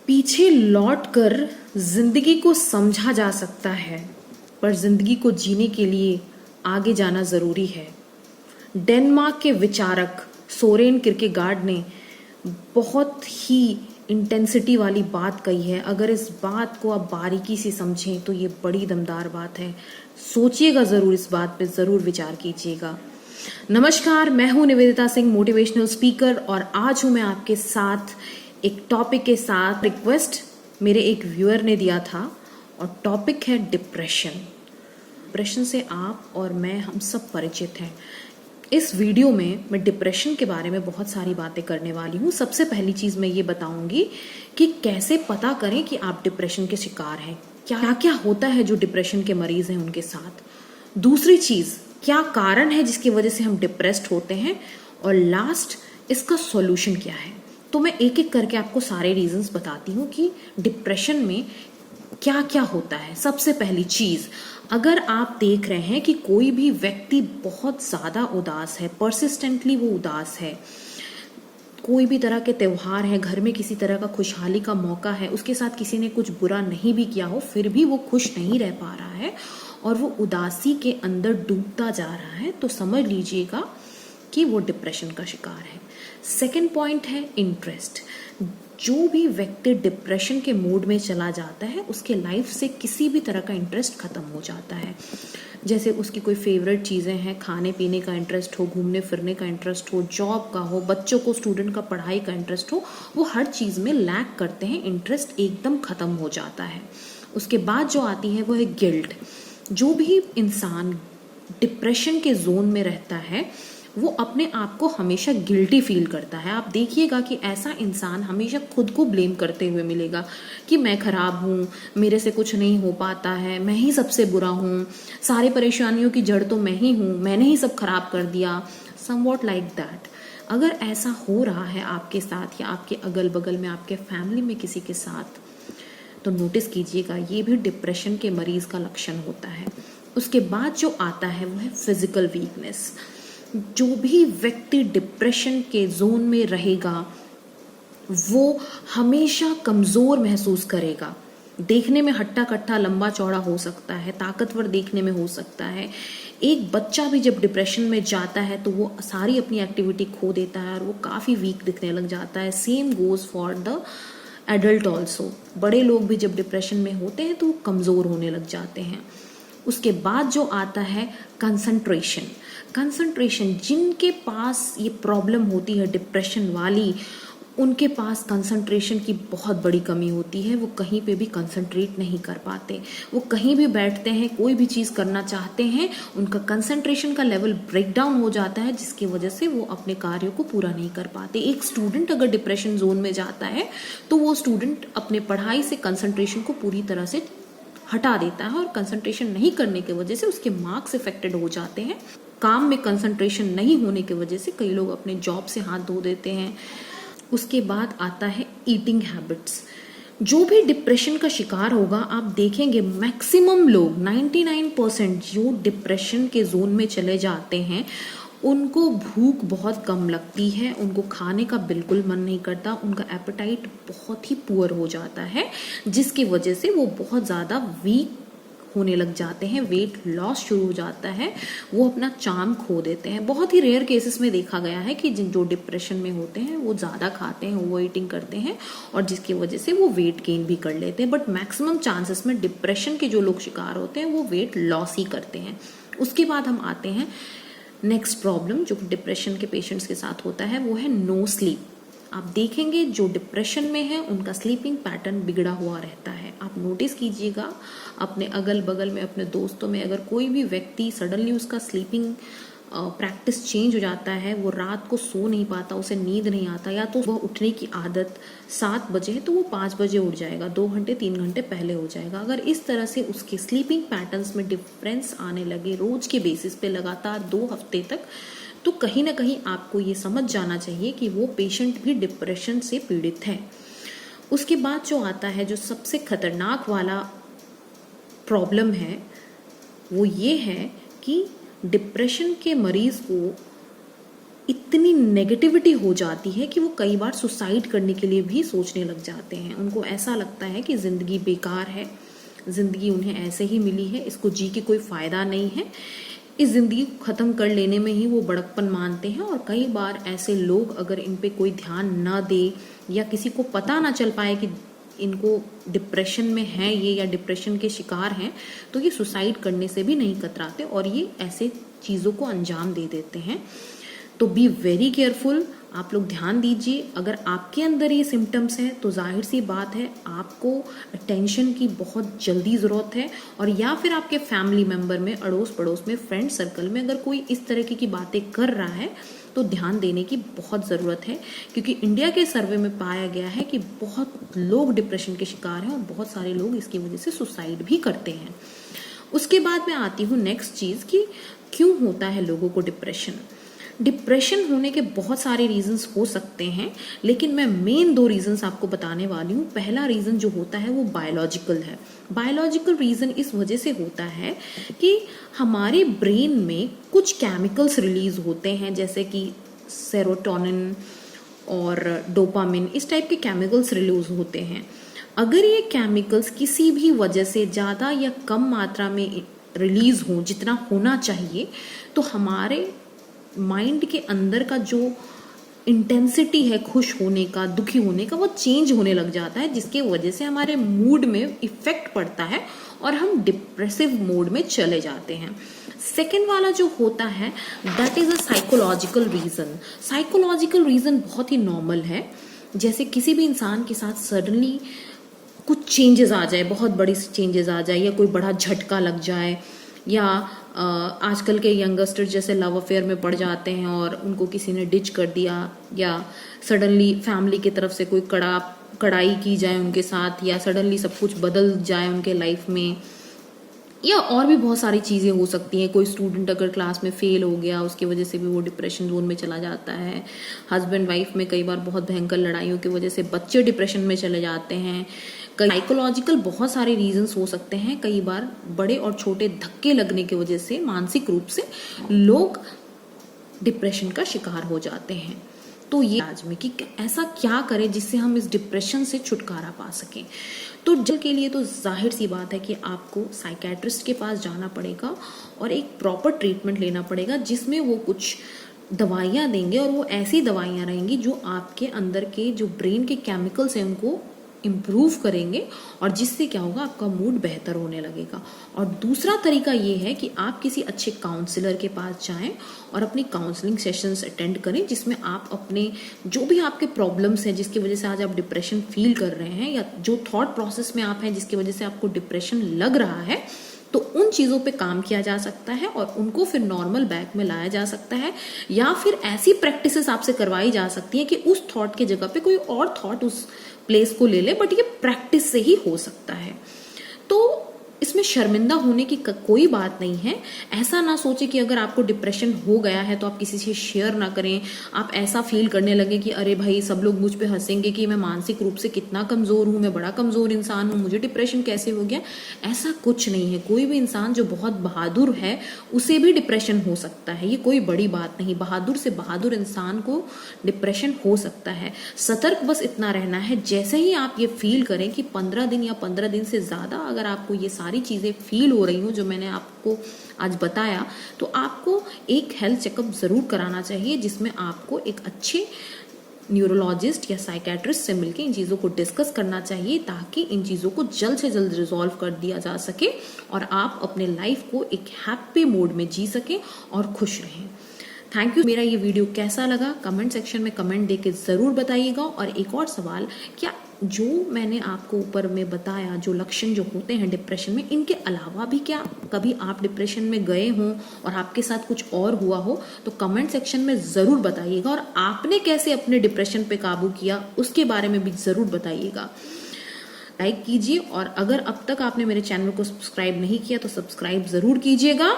पीछे लौटकर जिंदगी को समझा जा सकता है, पर जिंदगी को जीने के लिए आगे जाना जरूरी है। डेनमार्क के विचारक सोरेन किरकेगार्ड ने बहुत ही इंटेंसिटी वाली बात कही है। अगर इस बात को आप बारीकी से समझें तो ये बड़ी दमदार बात है। सोचिएगा जरूर, इस बात पे जरूर विचार कीजिएगा। नमस्कार, मैं हूं निवेदिता सिंह, मोटिवेशनल स्पीकर, और आज हूं मैं आपके साथ एक टॉपिक के साथ। रिक्वेस्ट मेरे एक व्यूअर ने दिया था और टॉपिक है डिप्रेशन। डिप्रेशन से आप और मैं, हम सब परिचित हैं। इस वीडियो में मैं डिप्रेशन के बारे में बहुत सारी बातें करने वाली हूँ। सबसे पहली चीज़ मैं ये बताऊंगी कि कैसे पता करें कि आप डिप्रेशन के शिकार हैं, क्या क्या होता है जो डिप्रेशन के मरीज हैं उनके साथ। दूसरी चीज़, क्या कारण है जिसकी वजह से हम डिप्रेस्ड होते हैं, और लास्ट, इसका सॉल्यूशन क्या है। तो मैं एक एक करके आपको सारे रीजंस बताती हूँ कि डिप्रेशन में क्या क्या होता है। सबसे पहली चीज, अगर आप देख रहे हैं कि कोई भी व्यक्ति बहुत ज्यादा उदास है, परसिस्टेंटली वो उदास है, कोई भी तरह के त्योहार है, घर में किसी तरह का खुशहाली का मौका है, उसके साथ किसी ने कुछ बुरा नहीं भी किया हो, फिर भी वो खुश नहीं रह पा रहा है और वो उदासी के अंदर डूबता जा रहा है, तो समझ लीजिएगा कि वो डिप्रेशन का शिकार है। सेकेंड पॉइंट है इंटरेस्ट। जो भी व्यक्ति डिप्रेशन के मूड में चला जाता है, उसके लाइफ से किसी भी तरह का इंटरेस्ट खत्म हो जाता है। जैसे उसकी कोई फेवरेट चीज़ें हैं, खाने पीने का इंटरेस्ट हो, घूमने फिरने का इंटरेस्ट हो, जॉब का हो, बच्चों को, स्टूडेंट का पढ़ाई का इंटरेस्ट हो, वो हर चीज़ में लैक करते हैं, इंटरेस्ट एकदम खत्म हो जाता है। उसके बाद जो आती है वो है गिल्ट। जो भी इंसान डिप्रेशन के जोन में रहता है वो अपने आप को हमेशा गिल्टी फील करता है। आप देखिएगा कि ऐसा इंसान हमेशा खुद को ब्लेम करते हुए मिलेगा कि मैं खराब हूँ, मेरे से कुछ नहीं हो पाता है, मैं ही सबसे बुरा हूँ, सारी परेशानियों की जड़ तो मैं ही हूँ, मैंने ही सब खराब कर दिया, समवॉट लाइक दैट। अगर ऐसा हो रहा है आपके साथ या आपके अगल बगल में, आपके फैमिली में किसी के साथ, तो नोटिस कीजिएगा, ये भी डिप्रेशन के मरीज का लक्षण होता है। उसके बाद जो आता है वो है फिजिकल वीकनेस। जो भी व्यक्ति डिप्रेशन के जोन में रहेगा वो हमेशा कमजोर महसूस करेगा। देखने में हट्टा कट्टा, लंबा चौड़ा हो सकता है, ताकतवर देखने में हो सकता है। एक बच्चा भी जब डिप्रेशन में जाता है तो वो सारी अपनी एक्टिविटी खो देता है और वो काफी वीक दिखने लग जाता है। Same goes for the adult also. बड़े लोग भी जब डिप्रेशन में होते हैं तो वो कमजोर होने लग जाते हैं। उसके बाद जो आता है कंसंट्रेशन। जिनके पास ये प्रॉब्लम होती है डिप्रेशन वाली, उनके पास कंसंट्रेशन की बहुत बड़ी कमी होती है। वो कहीं पे भी कंसंट्रेट नहीं कर पाते। वो कहीं भी बैठते हैं, कोई भी चीज़ करना चाहते हैं, उनका कंसंट्रेशन का लेवल ब्रेक डाउन हो जाता है, जिसकी वजह से वो अपने कार्यों को पूरा नहीं कर पाते। एक स्टूडेंट अगर डिप्रेशन जोन में जाता है तो वो स्टूडेंट अपने पढ़ाई से कंसंट्रेशन को पूरी तरह से हटा देता है, और कंसंट्रेशन नहीं करने की वजह से उसके मार्क्स इफेक्टेड हो जाते हैं। काम में कंसंट्रेशन नहीं होने की वजह से कई लोग अपने जॉब से हाथ धो देते हैं। उसके बाद आता है ईटिंग हैबिट्स। जो भी डिप्रेशन का शिकार होगा, आप देखेंगे मैक्सिमम लोग, 99% जो डिप्रेशन के जोन में चले जाते हैं, उनको भूख बहुत कम लगती है, उनको खाने का बिल्कुल मन नहीं करता, उनका एपेटाइट बहुत ही पुअर हो जाता है, जिसकी वजह से वो बहुत ज़्यादा वीक होने लग जाते हैं, वेट लॉस शुरू हो जाता है, वो अपना चार्म खो देते हैं। बहुत ही रेयर केसेस में देखा गया है कि जो डिप्रेशन में होते हैं वो ज़्यादा खाते हैं, ओवर ईटिंग करते हैं, और जिसकी वजह से वो वेट गेन भी कर लेते हैं। बट मैक्सिमम चांसेस में डिप्रेशन के जो लोग शिकार होते हैं वो वेट लॉस ही करते हैं। उसके बाद हम आते हैं नेक्स्ट प्रॉब्लम जो डिप्रेशन के पेशेंट्स के साथ होता है, वो है नो स्लीप। आप देखेंगे जो डिप्रेशन में है उनका स्लीपिंग पैटर्न बिगड़ा हुआ रहता है। आप नोटिस कीजिएगा अपने अगल बगल में, अपने दोस्तों में, अगर कोई भी व्यक्ति सडनली उसका स्लीपिंग प्रैक्टिस चेंज हो जाता है, वो रात को सो नहीं पाता, उसे नींद नहीं आता, या तो वह उठने की आदत 7 बजे है तो वो 5 बजे उठ जाएगा, 2 घंटे 3 घंटे पहले हो जाएगा। अगर इस तरह से उसके स्लीपिंग पैटर्न्स में डिफरेंस आने लगे रोज के बेसिस पे लगातार 2 हफ्ते तक, तो कहीं ना कहीं आपको ये समझ जाना चाहिए कि वो पेशेंट भी डिप्रेशन से पीड़ित है। उसके बाद जो आता है, जो सबसे खतरनाक वाला प्रॉब्लम है, वो ये है कि डिप्रेशन के मरीज को इतनी नेगेटिविटी हो जाती है कि वो कई बार सुसाइड करने के लिए भी सोचने लग जाते हैं। उनको ऐसा लगता है कि ज़िंदगी बेकार है, ज़िंदगी उन्हें ऐसे ही मिली है, इसको जी के कोई फ़ायदा नहीं है, इस ज़िंदगी को ख़त्म कर लेने में ही वो बड़कपन मानते हैं। और कई बार ऐसे लोग अगर इन पे कोई ध्यान ना दे या किसी को पता ना चल पाए कि इनको डिप्रेशन में है ये या डिप्रेशन के शिकार हैं, तो ये सुसाइड करने से भी नहीं कतराते और ये ऐसे चीज़ों को अंजाम दे देते हैं। तो बी वेरी केयरफुल, आप लोग ध्यान दीजिए। अगर आपके अंदर ये सिम्टम्स हैं तो जाहिर सी बात है आपको अटेंशन की बहुत जल्दी ज़रूरत है। और या फिर आपके फैमिली मेम्बर में, अड़ोस पड़ोस में, फ्रेंड सर्कल में अगर कोई इस तरह की बातें कर रहा है तो ध्यान देने की बहुत ज़रूरत है, क्योंकि इंडिया के सर्वे में पाया गया है कि बहुत लोग डिप्रेशन के शिकार हैं और बहुत सारे लोग इसकी वजह से सुसाइड भी करते हैं। उसके बाद मैं आती हूँ नेक्स्ट चीज़ कि क्यों होता है लोगों को डिप्रेशन। डिप्रेशन होने के बहुत सारे रीजंस हो सकते हैं, लेकिन मैं मेन 2 रीजंस आपको बताने वाली हूँ। पहला रीजन जो होता है वो बायोलॉजिकल है। बायोलॉजिकल रीजन इस वजह से होता है कि हमारे ब्रेन में कुछ केमिकल्स रिलीज होते हैं, जैसे कि सेरोटोनिन और डोपामिन, इस टाइप के केमिकल्स रिलीज होते हैं। अगर ये केमिकल्स किसी भी वजह से ज़्यादा या कम मात्रा में रिलीज हो जितना होना चाहिए, तो हमारे माइंड के अंदर का जो इंटेंसिटी है खुश होने का, दुखी होने का, वो चेंज होने लग जाता है, जिसके वजह से हमारे मूड में इफेक्ट पड़ता है और हम डिप्रेसिव मोड में चले जाते हैं। सेकेंड वाला जो होता है that is a psychological reason. Psychological reason बहुत ही नॉर्मल है। जैसे किसी भी इंसान के साथ सडनली कुछ चेंजेस आ जाए, बहुत बड़ी चेंजेस आ जाए, या कोई बड़ा झटका लग जाए, या आजकल के यंगस्टर जैसे लव अफेयर में पड़ जाते हैं और उनको किसी ने डिच कर दिया, या सडनली फैमिली की तरफ से कोई कड़ाई की जाए उनके साथ, या सडनली सब कुछ बदल जाए उनके लाइफ में, या और भी बहुत सारी चीज़ें हो सकती हैं। कोई स्टूडेंट अगर क्लास में फेल हो गया, उसकी वजह से भी वो डिप्रेशन जोन में चला जाता है। हस्बैंड वाइफ में कई बार बहुत भयंकर लड़ाइयों की वजह से बच्चे डिप्रेशन में चले जाते हैं। साइकोलॉजिकल बहुत सारे रीजंस हो सकते हैं। कई बार बड़े और छोटे धक्के लगने की वजह से मानसिक रूप से लोग डिप्रेशन का शिकार हो जाते हैं। तो ये आज में कि ऐसा क्या करें जिससे हम इस डिप्रेशन से छुटकारा पा सकें। तो जल के लिए तो जाहिर सी बात है कि आपको साइकेट्रिस्ट के पास जाना पड़ेगा और एक प्रॉपर ट्रीटमेंट लेना पड़ेगा, जिसमें वो कुछ दवाइयाँ देंगे और वो ऐसी दवाइयाँ रहेंगी जो आपके अंदर के जो ब्रेन के केमिकल्स हैं उनको इम्प्रूव करेंगे, और जिससे क्या होगा, आपका मूड बेहतर होने लगेगा। और दूसरा तरीका ये है कि आप किसी अच्छे काउंसलर के पास जाएं और अपनी काउंसलिंग सेशंस अटेंड करें, जिसमें आप अपने जो भी आपके प्रॉब्लम्स हैं जिसकी वजह से आज आप डिप्रेशन फील कर रहे हैं, या जो थॉट प्रोसेस में आप हैं जिसकी वजह से आपको डिप्रेशन लग रहा है, तो उन चीज़ों पे काम किया जा सकता है और उनको फिर नॉर्मल बैक में लाया जा सकता है। या फिर ऐसी प्रैक्टिसेस आपसे करवाई जा सकती है कि उस थॉट के जगह पे कोई और थॉट उस प्लेस को ले ले, बट ये प्रैक्टिस से ही हो सकता है। तो इसमें शर्मिंदा होने की कोई बात नहीं है। ऐसा ना सोचे कि अगर आपको डिप्रेशन हो गया है तो आप किसी से शेयर ना करें, आप ऐसा फील करने लगे कि अरे भाई सब लोग मुझ पे हंसेंगे कि मैं मानसिक रूप से कितना कमज़ोर हूँ, मैं बड़ा कमज़ोर इंसान हूँ, मुझे डिप्रेशन कैसे हो गया। ऐसा कुछ नहीं है। कोई भी इंसान जो बहुत बहादुर है उसे भी डिप्रेशन हो सकता है, ये कोई बड़ी बात नहीं। बहादुर से बहादुर इंसान को डिप्रेशन हो सकता है। सतर्क बस इतना रहना है, जैसे ही आप ये फील करें कि 15 दिन या 15 दिन से ज़्यादा अगर आपको ये सारी चीज़ें फील हो रही हूँ जो मैंने आपको आज बताया, तो आपको एक हेल्थ चेकअप ज़रूर कराना चाहिए, जिसमें आपको एक अच्छे न्यूरोलॉजिस्ट या साइकेट्रिस्ट से मिलकर इन चीज़ों को डिस्कस करना चाहिए, ताकि इन चीज़ों को जल्द से जल्द रिजॉल्व कर दिया जा सके और आप अपने लाइफ को एक हैप्पी मोड में जी सकें और खुश रहें। Thank you. मेरा ये वीडियो कैसा लगा कमेंट सेक्शन में कमेंट देके ज़रूर बताइएगा। और एक और सवाल, क्या जो मैंने आपको ऊपर में बताया जो लक्षण जो होते हैं डिप्रेशन में, इनके अलावा भी क्या कभी आप डिप्रेशन में गए हों और आपके साथ कुछ और हुआ हो, तो कमेंट सेक्शन में ज़रूर बताइएगा। और आपने कैसे अपने डिप्रेशन पे काबू किया उसके बारे में भी ज़रूर बताइएगा। लाइक कीजिए, और अगर अब तक आपने मेरे चैनल को सब्सक्राइब नहीं किया तो सब्सक्राइब ज़रूर कीजिएगा।